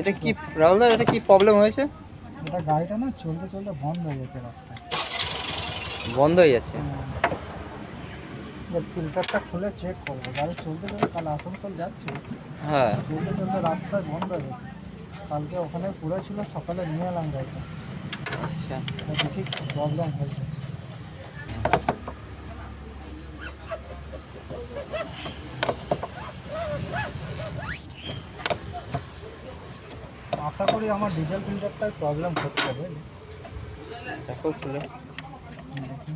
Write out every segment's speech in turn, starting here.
এটা কি রাহুল দা, এটা কি প্রবলেম হয়েছে? এটা গাড়িটা না চলতে চলতে বন্ধ হয়ে গেছে রাস্তায়। বন্ধ হয়ে যাচ্ছে? ফিল্টারটা খুলে চেক করবো। গাড়ি চলতে চলতে কাল আসানসোল যাচ্ছে, হ্যাঁ। চলতে চলতে রাস্তায় বন্ধ হয়ে গেছে। কালকে ওখানে পুরো ছিল, সকালে নিয়ে এলাম গাড়িটা। আচ্ছা। দেখি প্রবলেম হয়েছে। আশা করি আমার ডিজেল ফিল্টারটায় প্রবলেম হচ্ছে, বুঝলি? দেখো খুলে। দেখি,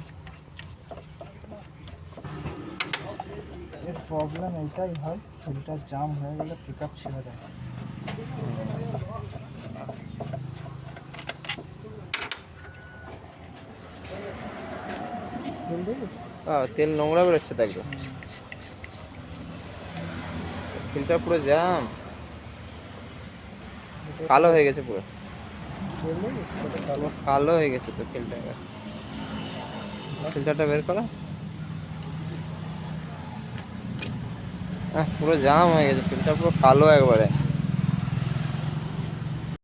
এর প্রবলেম এইটাই হয়, ফিল্টার জাম হয়ে গেলে পিক আপ ছেড়ে দেয়। তেল দিয়েছিস? তেল নোংরা বেরোচ্ছে তো একদম, ফিল্টার পুরো জ্যাম, কালো হয়ে গেছে পুরো। তেল দিয়েছিস? কত কালো। কালো হয়ে গেছে তো ফিল্টার। ফিল্টারটা বের করো। পুরো জাম হয়ে গেছে, ফিল্টার পুরো কালো একবারে।